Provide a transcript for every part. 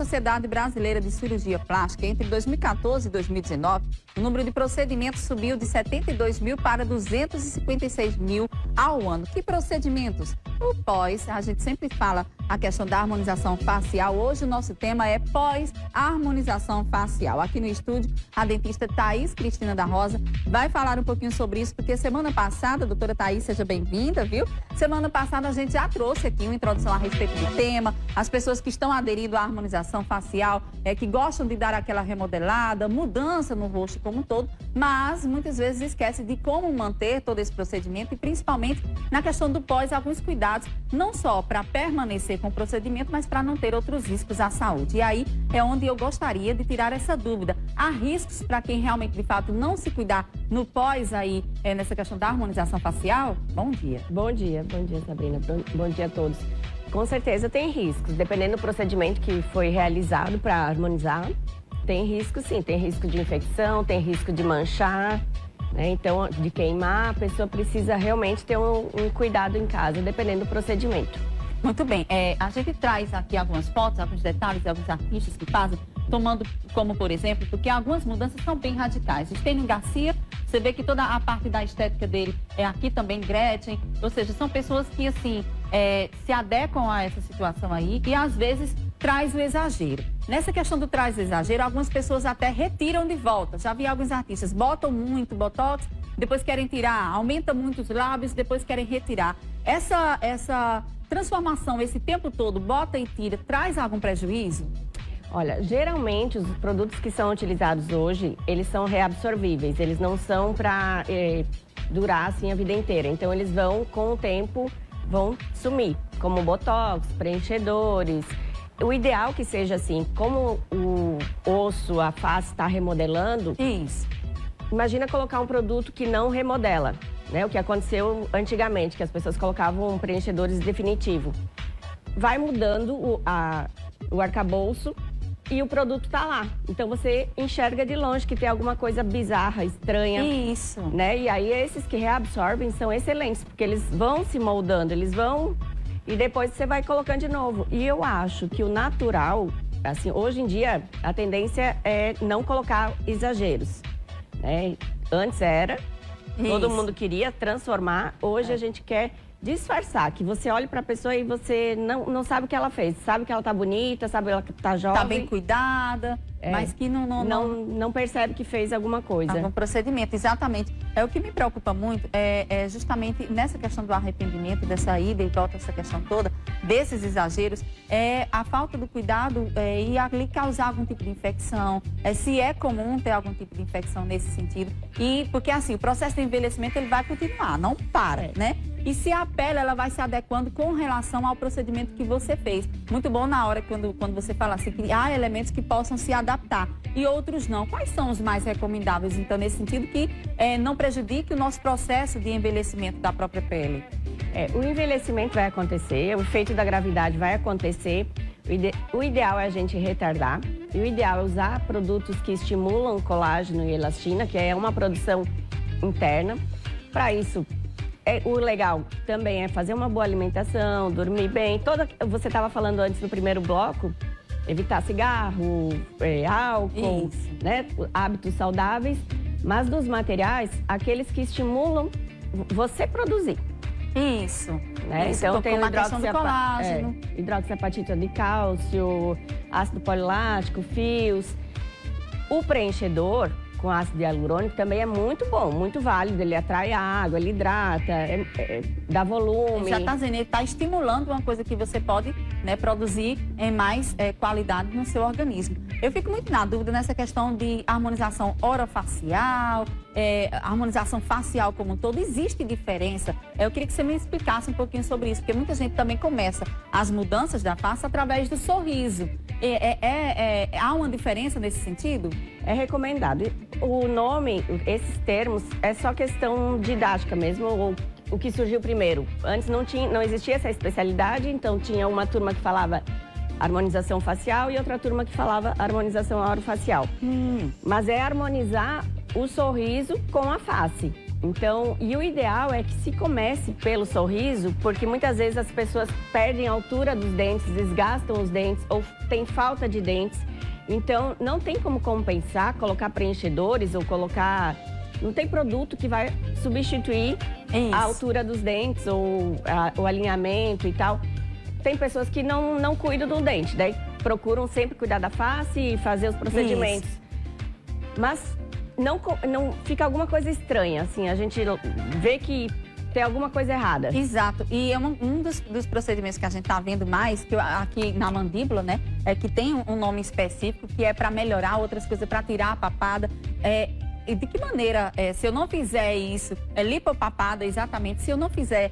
Sociedade Brasileira de Cirurgia Plástica, entre 2014 e 2019, o número de procedimentos subiu de 72 mil para 256 mil ao ano. Que procedimentos? O pós, a gente sempre fala a questão da harmonização facial. Hoje o nosso tema é pós-harmonização facial. Aqui no estúdio, a dentista Thaís Cristina da Rosa vai falar um pouquinho sobre isso, porque semana passada, doutora Thaís, seja bem-vinda, viu? Semana passada a gente já trouxe aqui uma introdução a respeito do tema, as pessoas que estão aderindo à harmonização facial, que gostam de dar aquela remodelada, mudança no rosto como um todo, mas muitas vezes esquece de como manter todo esse procedimento e principalmente na questão do pós, alguns cuidados, não só para permanecer com o procedimento, mas para não ter outros riscos à saúde. E aí é onde eu gostaria de tirar essa dúvida. Há riscos para quem realmente, de fato, não se cuidar no pós aí, nessa questão da harmonização facial? Bom dia. Bom dia, Sabrina. Bom dia a todos. Com certeza tem riscos, dependendo do procedimento que foi realizado para harmonizar. Tem risco sim, tem risco de infecção, tem risco de manchar, né? Então, de queimar, a pessoa precisa realmente ter um cuidado em casa, dependendo do procedimento. Muito bem, a gente traz aqui algumas fotos, alguns detalhes de alguns artistas que fazem, tomando como por exemplo, porque algumas mudanças são bem radicais. Estênio Garcia, você vê que toda a parte da estética dele é aqui também, Gretchen, ou seja, são pessoas que assim, se adequam a essa situação aí e às vezes traz o exagero. Nessa questão do traz o exagero, algumas pessoas até retiram de volta. Já vi alguns artistas, botam muito botox, depois querem tirar, aumenta muito os lábios, depois querem retirar. Essa transformação, esse tempo todo, bota e tira, traz algum prejuízo? Olha, geralmente os produtos que são utilizados hoje, eles são reabsorvíveis, eles não são para durar assim a vida inteira. Então eles vão, com o tempo, vão sumir, como botox, preenchedores. O ideal que seja assim, como o osso, a face está remodelando, isso. Imagina colocar um produto que não remodela, né? O que aconteceu antigamente, que as pessoas colocavam preenchedores definitivos. Vai mudando o arcabouço e o produto tá lá. Então você enxerga de longe que tem alguma coisa bizarra, estranha. Isso. Né? E aí esses que reabsorvem são excelentes, porque eles vão se moldando, eles vão e depois você vai colocando de novo. E eu acho que o natural, assim, hoje em dia a tendência é não colocar exageros, né? Antes era, todo mundo queria transformar, hoje a gente quer disfarçar, que você olha para a pessoa e você não sabe o que ela fez. Sabe que ela tá bonita, sabe que ela tá jovem. Tá bem cuidada, mas que não percebe que fez alguma coisa. Algum procedimento, exatamente. O que me preocupa muito é justamente nessa questão do arrependimento, dessa ida e volta, essa questão toda, desses exageros, a falta do cuidado e ali causar algum tipo de infecção, se é comum ter algum tipo de infecção nesse sentido. E porque assim, o processo de envelhecimento ele vai continuar, não para, né? E se a pele ela vai se adequando com relação ao procedimento que você fez. Muito bom na hora quando você fala assim, que há elementos que possam se adaptar e outros não. Quais são os mais recomendáveis, então, nesse sentido, que não prejudique o nosso processo de envelhecimento da própria pele? O envelhecimento vai acontecer, o efeito da gravidade vai acontecer. O ideal é a gente retardar. E o ideal é usar produtos que estimulam colágeno e elastina, que é uma produção interna. Para isso, o legal também é fazer uma boa alimentação, dormir bem. Você estava falando antes no primeiro bloco, evitar cigarro, álcool, né? Hábitos saudáveis. Mas dos materiais, aqueles que estimulam você produzir. Isso. Né? Isso, então tem o colágeno. Hidroxiapatita de cálcio, ácido polilático, fios. O preenchedor com ácido hialurônico também é muito bom, muito válido. Ele atrai a água, ele hidrata, dá volume. Já está dizendo, ele está estimulando uma coisa que você pode, né, produzir em mais qualidade no seu organismo. Eu fico muito na dúvida nessa questão de harmonização orofacial, harmonização facial como um todo. Existe diferença? Eu queria que você me explicasse um pouquinho sobre isso, porque muita gente também começa as mudanças da face através do sorriso. Há uma diferença nesse sentido? É recomendado. O nome, esses termos, é só questão didática mesmo, o que surgiu primeiro. Antes não existia essa especialidade, então tinha uma turma que falava harmonização facial e outra turma que falava harmonização orofacial. Mas é harmonizar o sorriso com a face. Então, e o ideal é que se comece pelo sorriso, porque muitas vezes as pessoas perdem a altura dos dentes, desgastam os dentes ou tem falta de dentes. Então, não tem como compensar, colocar preenchedores ou colocar... Não tem produto que vai substituir a altura dos dentes ou o alinhamento e tal. Tem pessoas que não cuidam do dente, daí procuram sempre cuidar da face e fazer os procedimentos. Mas não fica alguma coisa estranha, assim, a gente vê que tem alguma coisa errada. Exato. E é um dos procedimentos que a gente tá vendo mais, que aqui na mandíbula, né, é que tem um nome específico, que é para melhorar outras coisas, para tirar a papada. E de que maneira, se eu não fizer isso, lipopapada, exatamente, se eu não fizer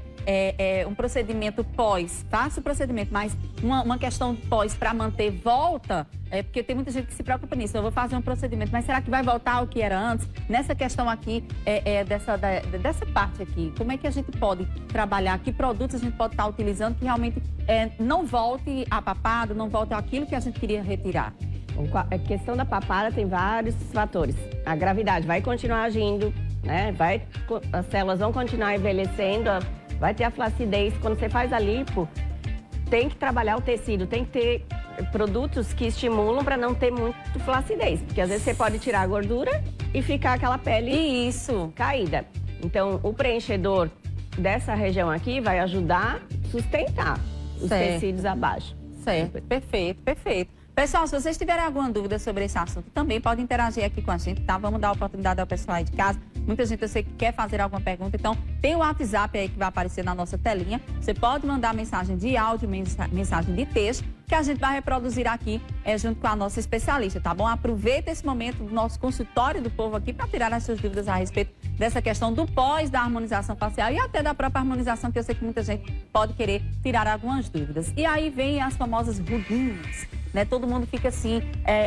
um procedimento pós, faço o procedimento, mas uma questão pós para manter volta, porque tem muita gente que se preocupa nisso, eu vou fazer um procedimento, mas será que vai voltar ao que era antes? Nessa questão aqui, dessa parte aqui, como é que a gente pode trabalhar, que produtos a gente pode estar utilizando que realmente não volte a papada, não volte aquilo que a gente queria retirar? A questão da papada tem vários fatores. A gravidade vai continuar agindo, né? As células vão continuar envelhecendo, vai ter a flacidez. Quando você faz a lipo, tem que trabalhar o tecido, tem que ter produtos que estimulam para não ter muito flacidez. Porque às vezes você pode tirar a gordura e ficar aquela pele caída. Então, o preenchedor dessa região aqui vai ajudar a sustentar os tecidos abaixo. Certo, perfeito, perfeito. Pessoal, se vocês tiverem alguma dúvida sobre esse assunto, também podem interagir aqui com a gente, tá? Vamos dar a oportunidade ao pessoal aí de casa. Muita gente, eu sei que quer fazer alguma pergunta, então tem o WhatsApp aí que vai aparecer na nossa telinha. Você pode mandar mensagem de áudio, mensagem de texto, que a gente vai reproduzir aqui junto com a nossa especialista, tá bom? Aproveita esse momento do nosso consultório do povo aqui para tirar as suas dúvidas a respeito dessa questão do pós da harmonização facial e até da própria harmonização, que eu sei que muita gente pode querer tirar algumas dúvidas. E aí vem as famosas ruguinhas, né? Todo mundo fica assim,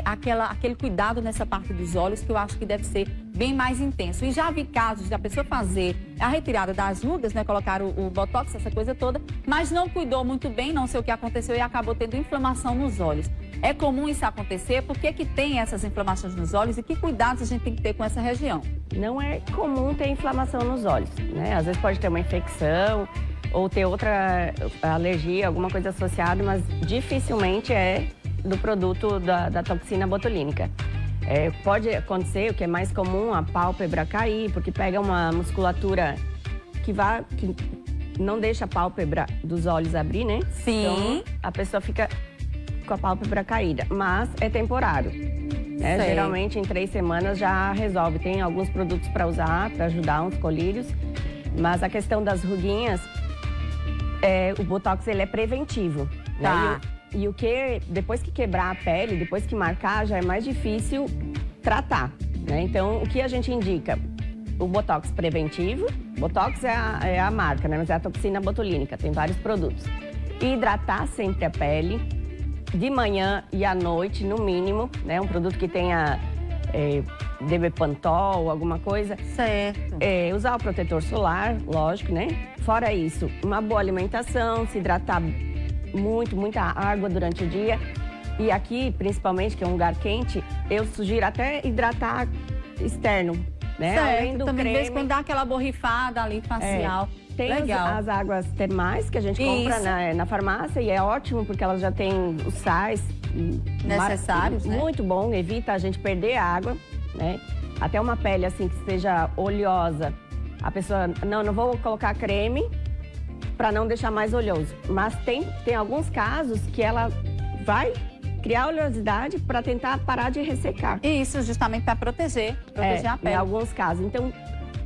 aquele cuidado nessa parte dos olhos que eu acho que deve ser bem mais intenso. E já vi casos da pessoa fazer a retirada das rugas, né? Colocar o botox, essa coisa toda, mas não cuidou muito bem, não sei o que aconteceu e acabou tendo inflamação nos olhos. É comum isso acontecer? Por que tem essas inflamações nos olhos e que cuidados a gente tem que ter com essa região? Não é comum ter inflamação nos olhos, né? Às vezes pode ter uma infecção ou ter outra alergia, alguma coisa associada, mas dificilmente é do produto da toxina botulínica. Pode acontecer, o que é mais comum, a pálpebra cair, porque pega uma musculatura que não deixa a pálpebra dos olhos abrir, né? Sim. Então, a pessoa fica com a pálpebra caída, mas é temporário. Né? Geralmente, em 3 semanas já resolve. Tem alguns produtos para usar, para ajudar uns colírios, mas a questão das ruguinhas, o Botox ele é preventivo. Tá. Né? E o que, depois que quebrar a pele, depois que marcar, já é mais difícil tratar, né? Então, o que a gente indica? O Botox preventivo, Botox é a marca, né? Mas é a toxina botulínica, tem vários produtos. E hidratar sempre a pele, de manhã e à noite, no mínimo, né? Um produto que tenha Debepantol, alguma coisa. Certo. Usar o protetor solar, lógico, né? Fora isso, uma boa alimentação, se hidratar muita água durante o dia. E aqui, principalmente, que é um lugar quente, eu sugiro até hidratar externo, né? Certo. Além do também creme. de vez quando dá aquela borrifada ali facial. Tem Legal. as águas termais que a gente compra na farmácia e é ótimo porque elas já têm os sais necessários, né? Muito bom, evita a gente perder a água, né? Até uma pele assim que seja oleosa, a pessoa, não vou colocar creme para não deixar mais oleoso. Mas tem alguns casos que ela vai criar oleosidade para tentar parar de ressecar. Isso, justamente para proteger a pele. Em alguns casos. Então,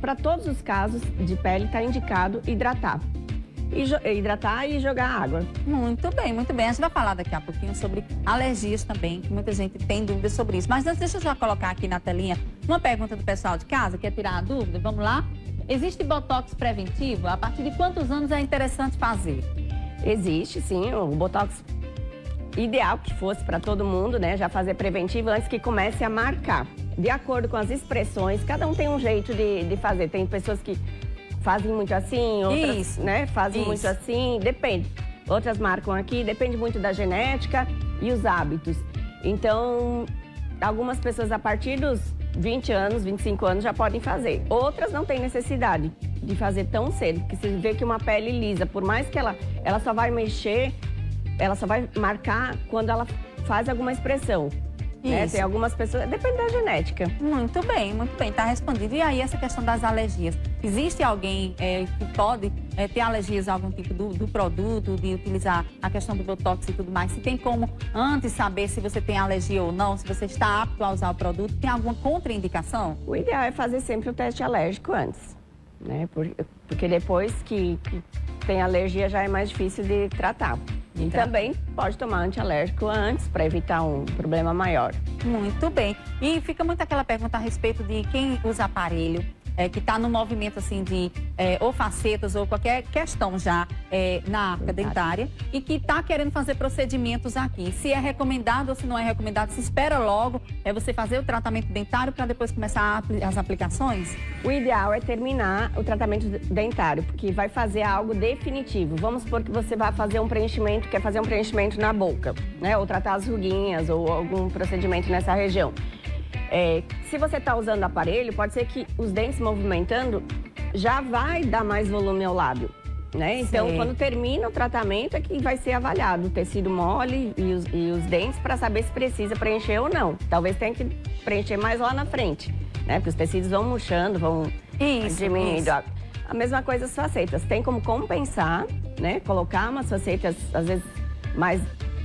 para todos os casos de pele, está indicado hidratar. Hidratar e jogar água. Muito bem, muito bem. A gente vai falar daqui a pouquinho sobre alergias também, que muita gente tem dúvidas sobre isso. Mas antes, deixa eu já colocar aqui na telinha uma pergunta do pessoal de casa, quer tirar a dúvida? Vamos lá? Existe botox preventivo? A partir de quantos anos é interessante fazer? Existe, sim. O botox ideal que fosse para todo mundo, né? Já fazer preventivo antes que comece a marcar. De acordo com as expressões, cada um tem um jeito de fazer. Tem pessoas que fazem muito assim, outras fazem muito assim, depende. Outras marcam aqui, depende muito da genética e os hábitos. Então, algumas pessoas a partir dos 20 anos, 25 anos já podem fazer. Outras não têm necessidade de fazer tão cedo, porque você vê que uma pele lisa, por mais que ela só vai mexer, ela só vai marcar quando ela faz alguma expressão. Né? Tem algumas pessoas, depende da genética. Muito bem, tá respondido. E aí, essa questão das alergias? Existe alguém que pode ter alergias a algum tipo do produto, de utilizar a questão do Botox e tudo mais? Se tem como antes saber se você tem alergia ou não, se você está apto a usar o produto, tem alguma contraindicação? O ideal é fazer sempre o teste alérgico antes, né? Porque depois que tem alergia já é mais difícil de tratar. E também pode tomar antialérgico antes para evitar um problema maior. Muito bem. E fica muito aquela pergunta a respeito de quem usa aparelho, que está no movimento assim de ou facetas ou qualquer questão já na arca dentária e que está querendo fazer procedimentos aqui. Se é recomendado ou se não é recomendado, se espera logo você fazer o tratamento dentário para depois começar as aplicações? O ideal é terminar o tratamento dentário, porque vai fazer algo definitivo. Vamos supor que você vai fazer um preenchimento, quer fazer um preenchimento na boca, né? Ou tratar as ruguinhas ou algum procedimento nessa região. Se você está usando aparelho, pode ser que os dentes movimentando já vai dar mais volume ao lábio, né? Então, quando termina o tratamento é que vai ser avaliado o tecido mole e os dentes para saber se precisa preencher ou não. Talvez tenha que preencher mais lá na frente, né? Porque os tecidos vão murchando, vão diminuindo. A mesma coisa as facetas. Tem como compensar, né? Colocar umas facetas, às vezes, mais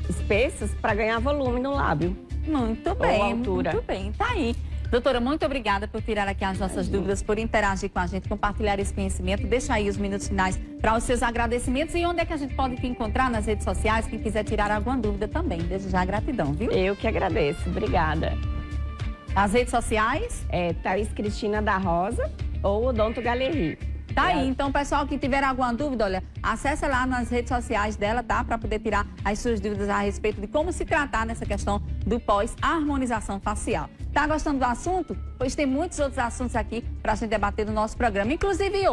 espessas para ganhar volume no lábio. Muito bem, ou altura. Muito bem. Tá aí. Doutora, muito obrigada por tirar aqui as nossas dúvidas, por interagir com a gente, compartilhar esse conhecimento. Deixa aí os minutos finais para os seus agradecimentos e onde é que a gente pode te encontrar nas redes sociais, quem quiser tirar alguma dúvida também. Desde já, gratidão, viu? Eu que agradeço. Obrigada. As redes sociais? Thaís Cristina da Rosa ou Odonto Galerie. Tá aí, então, pessoal que tiver alguma dúvida, olha, acessa lá nas redes sociais dela, tá? Para poder tirar as suas dúvidas a respeito de como se tratar nessa questão do pós-harmonização facial. Tá gostando do assunto? Pois tem muitos outros assuntos aqui pra gente debater no nosso programa, inclusive hoje.